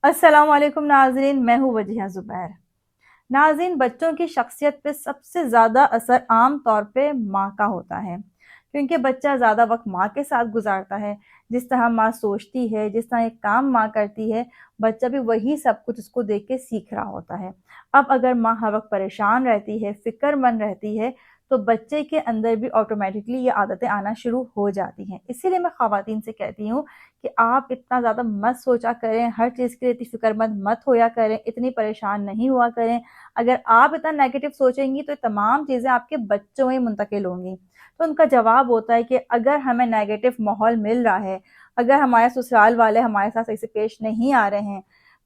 अस्सलाम वालेकुम नाज़रीन, मैं हूँ वजीहा ज़ुबैर। नाज़रीन, बच्चों की शख्सियत पे सबसे ज़्यादा असर आम तौर पे माँ का होता है, क्योंकि बच्चा ज़्यादा वक्त माँ के साथ गुजारता है। जिस तरह माँ सोचती है, जिस तरह एक काम माँ करती है, बच्चा भी वही सब कुछ उसको देख के सीख रहा होता है। अब अगर माँ हर वक्त परेशान रहती है, फ़िक्रमंद रहती है, तो बच्चे के अंदर भी ऑटोमेटिकली ये आदतें आना शुरू हो जाती हैं। इसीलिए मैं ख़वातीन से कहती हूँ कि आप इतना ज़्यादा मत सोचा करें, हर चीज़ के लिए इतनी फ़िक्रमंद मत होया करें, इतनी परेशान नहीं हुआ करें। अगर आप इतना नेगेटिव सोचेंगी तो तमाम चीज़ें आपके बच्चों में मुंतकिल होंगी। तो उनका जवाब होता है कि अगर हमें नेगेटिव माहौल मिल रहा है, अगर हमारे ससुराल वाले हमारे साथ सही से पेश नहीं आ रहे हैं,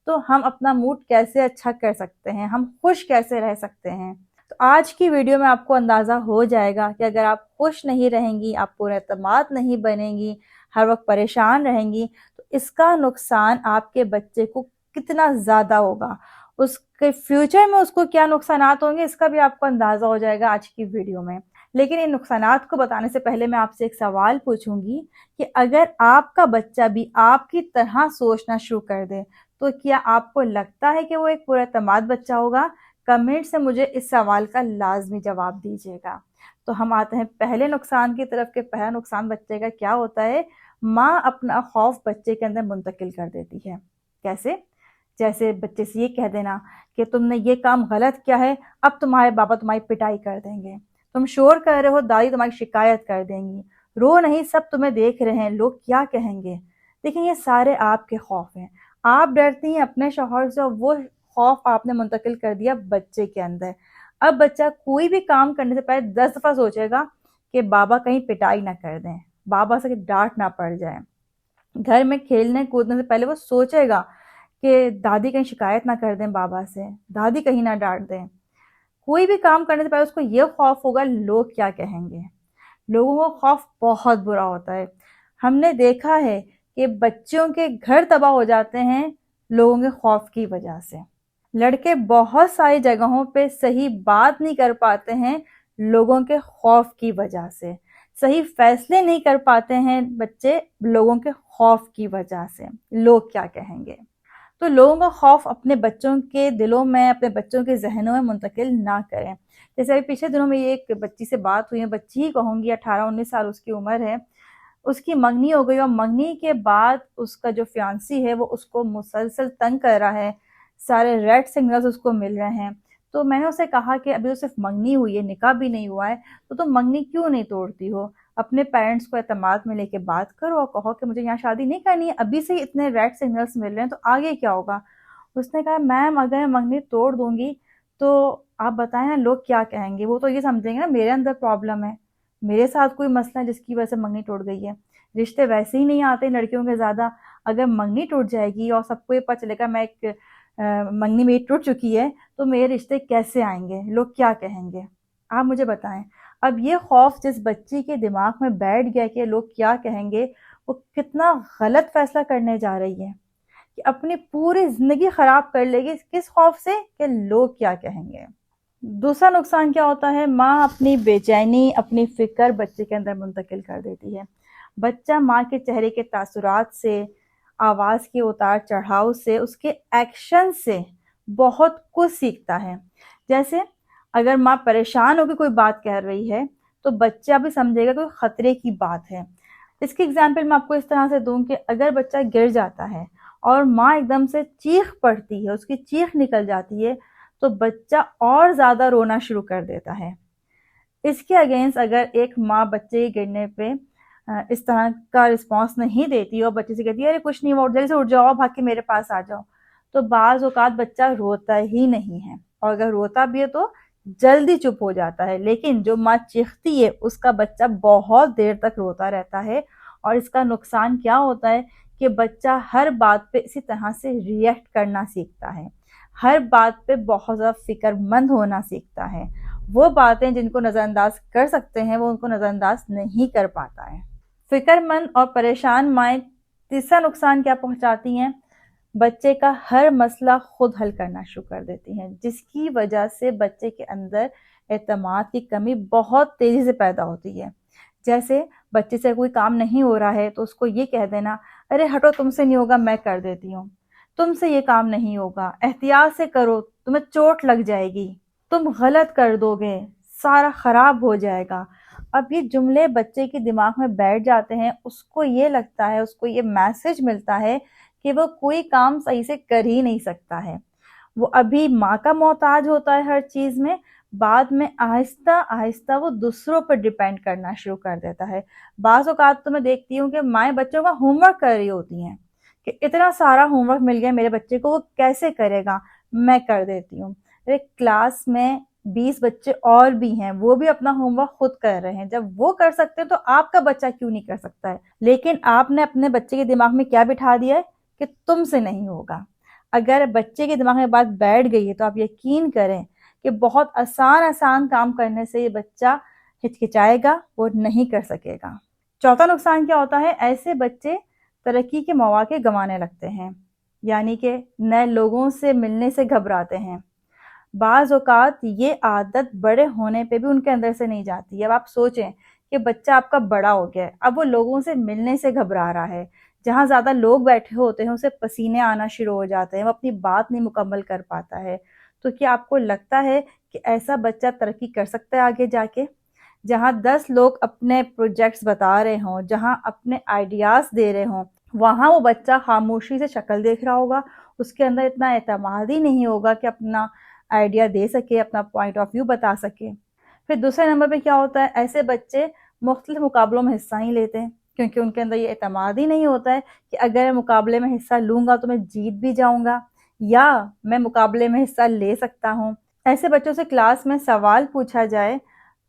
तो हम अपना मूड कैसे अच्छा कर सकते हैं, हम खुश कैसे रह सकते हैं। तो आज की वीडियो में आपको अंदाज़ा हो जाएगा कि अगर आप खुश नहीं रहेंगी, आप पुरएतमाद नहीं बनेंगी, हर वक्त परेशान रहेंगी, तो इसका नुकसान आपके बच्चे को कितना ज़्यादा होगा, उसके फ्यूचर में उसको क्या नुकसानात होंगे, इसका भी आपको अंदाज़ा हो जाएगा आज की वीडियो में। लेकिन इन नुकसानात को बताने से पहले मैं आपसे एक सवाल पूछूंगी कि अगर आपका बच्चा भी आपकी तरह सोचना शुरू कर दे, तो क्या आपको लगता है कि वो एक पुरएतमाद बच्चा होगा? कमेंट से मुझे इस सवाल का लाजमी जवाब दीजिएगा। तो हम आते हैं पहले नुकसान की तरफ कि पहला नुकसान बच्चे का क्या होता है। माँ अपना खौफ बच्चे के अंदर मुंतकिल कर देती है। कैसे? जैसे बच्चे से ये कह देना कि तुमने ये काम गलत किया है, अब तुम्हारे बाबा तुम्हारी पिटाई कर देंगे, तुम शोर कर रहे हो, दादी तुम्हारी शिकायत कर देंगी, रो नहीं, सब तुम्हें देख रहे हैं, लोग क्या कहेंगे। देखिए, ये सारे आपके खौफ हैं। आप डरती हैं अपने शौहर से और वो खौफ आपने मुंतकिल कर दिया बच्चे के अंदर। अब बच्चा कोई भी काम करने से पहले 10 दफा सोचेगा कि बाबा कहीं पिटाई ना कर दें, बाबा से डांट ना पड़ जाए। घर में खेलने कूदने से पहले वो सोचेगा कि दादी कहीं शिकायत ना कर दें बाबा से, दादी कहीं ना डांट दें। कोई भी काम करने से पहले उसको ये खौफ होगा लोग क्या कहेंगे। लोगों को खौफ बहुत बुरा होता है। हमने देखा है कि बच्चों के घर तबाह हो जाते हैं लोगों के खौफ की वजह से। लड़के बहुत सारी जगहों पे सही बात नहीं कर पाते हैं लोगों के खौफ की वजह से। सही फैसले नहीं कर पाते हैं बच्चे लोगों के खौफ की वजह से। लोग क्या कहेंगे। तो लोगों का खौफ अपने बच्चों के दिलों में, अपने बच्चों के जहनों में मुंतकिल ना करें। जैसे अभी पिछले दिनों में ये एक बच्ची से बात हुई है, बच्ची ही कहूँगी, 18-19 साल उसकी उम्र है। उसकी मंगनी हो गई और मंगनी के बाद उसका जो फियांसी है वो उसको मुसलसल तंग कर रहा है, सारे रेड सिग्नल्स उसको मिल रहे हैं। तो मैंने उसे कहा कि अभी तो सिर्फ मंगनी हुई है, निकाह भी नहीं हुआ है, तो तुम मंगनी क्यों नहीं तोड़ती हो? अपने पेरेंट्स को एतमाद में लेके बात करो और कहो कि मुझे यहाँ शादी नहीं करनी है, अभी से ही इतने रेड सिग्नल्स मिल रहे हैं, तो आगे क्या होगा? उसने कहा, मैम अगर मैं मंगनी तोड़ दूंगी तो आप बताएं ना लोग क्या कहेंगे। वो तो ये समझेंगे ना मेरे अंदर प्रॉब्लम है, मेरे साथ कोई मसला है जिसकी वजह से मंगनी टूट गई है। रिश्ते वैसे ही नहीं आते लड़कियों के ज़्यादा। अगर मंगनी टूट जाएगी और सबको ये पता चलेगा मैं एक मंगनी मेरी टूट चुकी है, तो मेरे रिश्ते कैसे आएंगे, लोग क्या कहेंगे? आप मुझे बताएं। अब ये खौफ जिस बच्ची के दिमाग में बैठ गया कि लोग क्या कहेंगे, वो कितना गलत फैसला करने जा रही है कि अपनी पूरी जिंदगी खराब कर लेगी किस खौफ से कि लोग क्या कहेंगे। दूसरा नुकसान क्या होता है, माँ अपनी बेचैनी, अपनी फिक्र बच्चे के अंदर मुंतकिल कर देती है। बच्चा माँ के चेहरे के तासुरात से, आवाज़ के उतार चढ़ाव से, उसके एक्शन से बहुत कुछ सीखता है। जैसे अगर माँ परेशान होकर कोई बात कह रही है तो बच्चा भी समझेगा कोई खतरे की बात है। इसकी एग्जाम्पल मैं आपको इस तरह से दूं कि अगर बच्चा गिर जाता है और माँ एकदम से चीख पड़ती है, उसकी चीख निकल जाती है, तो बच्चा और ज़्यादा रोना शुरू कर देता है। इसके अगेंस्ट अगर एक माँ बच्चे के गिरने पे इस तरह का रिस्पॉन्स नहीं देती और बच्चे से कहती है अरे कुछ नहीं हुआ, जल्दी से उठ जाओ, भाग के मेरे पास आ जाओ, तो बाज़ औक़ात बच्चा रोता ही नहीं है, और अगर रोता भी है तो जल्दी चुप हो जाता है। लेकिन जो माँ चीखती है उसका बच्चा बहुत देर तक रोता रहता है। और इसका नुकसान क्या होता है कि बच्चा हर बात पे इसी तरह से रिएक्ट करना सीखता है, हर बात पे बहुत ज़्यादा फिक्रमंद होना सीखता है। वो बातें जिनको नज़रअंदाज कर सकते हैं वो उनको नज़रअंदाज नहीं कर पाता है। फिक्रमंद और परेशान माएँ तीसरा नुकसान क्या पहुंचाती हैं, बच्चे का हर मसला खुद हल करना शुरू कर देती हैं, जिसकी वजह से बच्चे के अंदर एतमाद की कमी बहुत तेज़ी से पैदा होती है। जैसे बच्चे से कोई काम नहीं हो रहा है तो उसको ये कह देना, अरे हटो तुमसे नहीं होगा मैं कर देती हूँ। تم سے یہ کام نہیں ہوگا، احتیاط سے کرو، تمہیں چوٹ لگ جائے گی، تم غلط کر دو گے، سارا خراب ہو جائے گا۔ اب یہ جملے بچے کے دماغ میں بیٹھ جاتے ہیں، اس کو یہ لگتا ہے، اس کو یہ میسج ملتا ہے کہ وہ کوئی کام صحیح سے کر ہی نہیں سکتا ہے۔ وہ ابھی ماں کا محتاج ہوتا ہے ہر چیز میں، بعد میں آہستہ آہستہ وہ دوسروں پر ڈیپینڈ کرنا شروع کر دیتا ہے۔ بعض اوقات تو میں دیکھتی ہوں کہ مائیں بچوں کا ہوم ورک کر رہی ہوتی ہیں کہ اتنا سارا ہوم ورک مل گیا میرے بچے کو، وہ کیسے کرے گا، میں کر دیتی ہوں۔ ایک کلاس میں 20 بچے اور بھی ہیں، وہ بھی اپنا ہوم ورک خود کر رہے ہیں، جب وہ کر سکتے ہیں تو آپ کا بچہ کیوں نہیں کر سکتا ہے؟ لیکن آپ نے اپنے بچے کے دماغ میں کیا بٹھا دیا ہے کہ تم سے نہیں ہوگا۔ اگر بچے کے دماغ میں بات بیٹھ گئی ہے تو آپ یقین کریں کہ بہت آسان کام کرنے سے یہ بچہ ہچکچائے گا، وہ نہیں کر سکے گا۔ چوتھا نقصان کیا ہوتا ہے؟ ایسے بچے ترقی کے مواقع گنوانے لگتے ہیں، یعنی کہ نئے لوگوں سے ملنے سے گھبراتے ہیں۔ بعض اوقات یہ عادت بڑے ہونے پہ بھی ان کے اندر سے نہیں جاتی۔ اب آپ سوچیں کہ بچہ آپ کا بڑا ہو گیا ہے، اب وہ لوگوں سے ملنے سے گھبرا رہا ہے، جہاں زیادہ لوگ بیٹھے ہوتے ہیں اسے پسینے آنا شروع ہو جاتے ہیں، وہ اپنی بات نہیں مکمل کر پاتا ہے۔ تو کیا آپ کو لگتا ہے کہ ایسا بچہ ترقی کر سکتا ہے آگے جا کے؟ جہاں 10 لوگ اپنے پروجیکٹس بتا رہے ہوں، جہاں اپنے آئیڈیاز دے رہے ہوں، وہاں وہ بچہ خاموشی سے شکل دیکھ رہا ہوگا، اس کے اندر اتنا اعتماد ہی نہیں ہوگا کہ اپنا آئیڈیا دے سکے، اپنا پوائنٹ آف ویو بتا سکے۔ پھر دوسرے نمبر پہ کیا ہوتا ہے؟ ایسے بچے مختلف مقابلوں میں حصہ ہی لیتے ہیں، کیونکہ ان کے اندر یہ اعتماد ہی نہیں ہوتا ہے کہ اگر میں مقابلے میں حصہ لوں گا تو میں جیت بھی جاؤں گا، یا میں مقابلے میں حصہ لے سکتا ہوں۔ ایسے بچوں سے کلاس میں سوال پوچھا جائے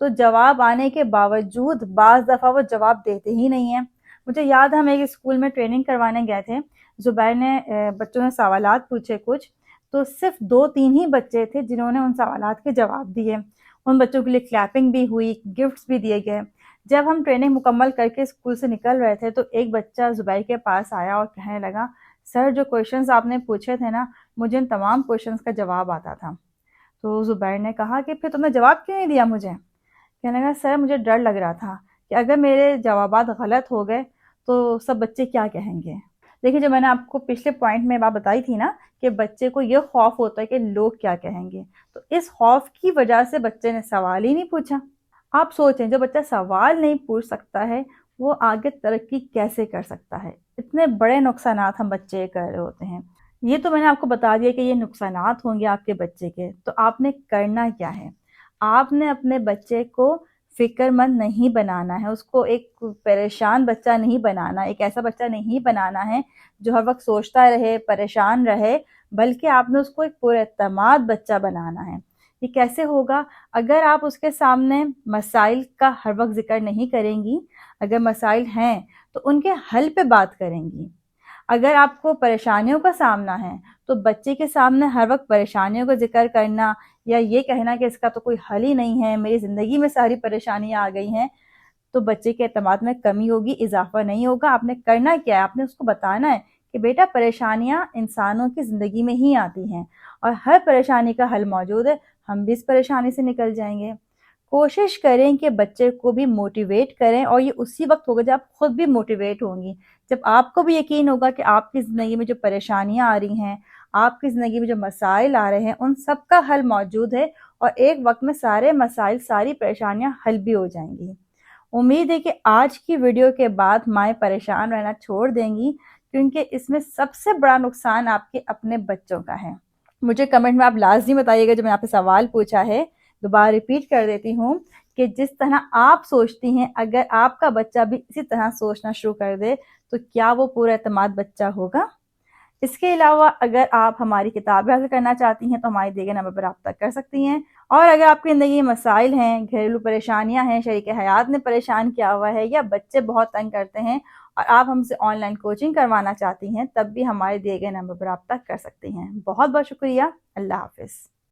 تو جواب آنے کے باوجود بعض دفعہ وہ جواب دیتے ہی نہیں ہیں۔ مجھے یاد ہے ہم ایک اسکول میں ٹریننگ کروانے گئے تھے، زبیر نے بچوں نے سوالات پوچھے کچھ، تو صرف 2-3 ہی بچے تھے جنہوں نے ان سوالات کے جواب دیے۔ ان بچوں کے لیے کلیپنگ بھی ہوئی، گفٹس بھی دیے گئے۔ جب ہم ٹریننگ مکمل کر کے اسکول سے نکل رہے تھے تو ایک بچہ زبیر کے پاس آیا اور کہنے لگا، سر جو کویشچنز آپ نے پوچھے تھے نا، مجھے ان تمام کویشچنز کا جواب آتا تھا۔ تو زبیر نے کہا کہ پھر تم نے جواب کیوں نہیں دیا مجھے؟ کہنے لگا، سر مجھے ڈر لگ رہا تھا کہ اگر میرے جوابات غلط ہو گئے تو سب بچے کیا کہیں گے۔ دیکھیے، جو میں نے آپ کو پچھلے پوائنٹ میں بات بتائی تھی نا کہ بچے کو یہ خوف ہوتا ہے کہ لوگ کیا کہیں گے، تو اس خوف کی وجہ سے بچے نے سوال ہی نہیں پوچھا۔ آپ سوچیں، جو بچہ سوال نہیں پوچھ سکتا ہے وہ آگے ترقی کیسے کر سکتا ہے؟ اتنے بڑے نقصانات ہم بچے کر رہے ہوتے ہیں۔ یہ تو میں نے آپ کو بتا دیا کہ یہ نقصانات ہوں گے آپ کے بچے کے، تو آپ نے کرنا کیا ہے؟ آپ نے اپنے بچے کو فکر مند نہیں بنانا ہے، اس کو ایک پریشان بچہ نہیں بنانا، ایک ایسا بچہ نہیں بنانا ہے جو ہر وقت سوچتا رہے، پریشان رہے، بلکہ آپ نے اس کو ایک پر اعتماد بچہ بنانا ہے۔ یہ کیسے ہوگا؟ اگر آپ اس کے سامنے مسائل کا ہر وقت ذکر نہیں کریں گی، اگر مسائل ہیں تو ان کے حل پہ بات کریں گی۔ اگر آپ کو پریشانیوں کا سامنا ہے تو بچے کے سامنے ہر وقت پریشانیوں کا ذکر کرنا یا یہ کہنا کہ اس کا تو کوئی حل ہی نہیں ہے، میری زندگی میں ساری پریشانیاں آ گئی ہیں، تو بچے کے اعتماد میں کمی ہوگی، اضافہ نہیں ہوگا۔ آپ نے کرنا کیا ہے؟ آپ نے اس کو بتانا ہے کہ بیٹا پریشانیاں انسانوں کی زندگی میں ہی آتی ہیں اور ہر پریشانی کا حل موجود ہے، ہم بھی اس پریشانی سے نکل جائیں گے۔ کوشش کریں کہ بچے کو بھی موٹیویٹ کریں، اور یہ اسی وقت ہوگا جب آپ خود بھی موٹیویٹ ہوں گی، جب آپ کو بھی یقین ہوگا کہ آپ کی زندگی میں جو پریشانیاں آ رہی ہیں، آپ کی زندگی میں جو مسائل آ رہے ہیں، ان سب کا حل موجود ہے، اور ایک وقت میں سارے مسائل، ساری پریشانیاں حل بھی ہو جائیں گی۔ امید ہے کہ آج کی ویڈیو کے بعد مائیں پریشان رہنا چھوڑ دیں گی، کیونکہ اس میں سب سے بڑا نقصان آپ کے اپنے بچوں کا ہے۔ مجھے کمنٹ میں آپ لازمی بتائیے گا جو میں آپ سے سوال پوچھا ہے، دوبارہ ریپیٹ کر دیتی ہوں کہ جس طرح آپ سوچتی ہیں اگر آپ کا بچہ بھی اسی طرح سوچنا شروع کر دے تو کیا وہ پورا اعتماد بچہ ہوگا؟ اس کے علاوہ اگر آپ ہماری کتابیں حاصل کرنا چاہتی ہیں تو ہمارے دیے گئے نمبر پر رابطہ کر سکتی ہیں، اور اگر آپ کی زندگی میں مسائل ہیں، گھریلو پریشانیاں ہیں، شریک حیات نے پریشان کیا ہوا ہے، یا بچے بہت تنگ کرتے ہیں اور آپ ہم سے آن لائن کوچنگ کروانا چاہتی ہیں، تب بھی ہمارے دیے گئے نمبر پر رابطہ کر سکتی ہیں۔ بہت بہت شکریہ۔ اللہ حافظ۔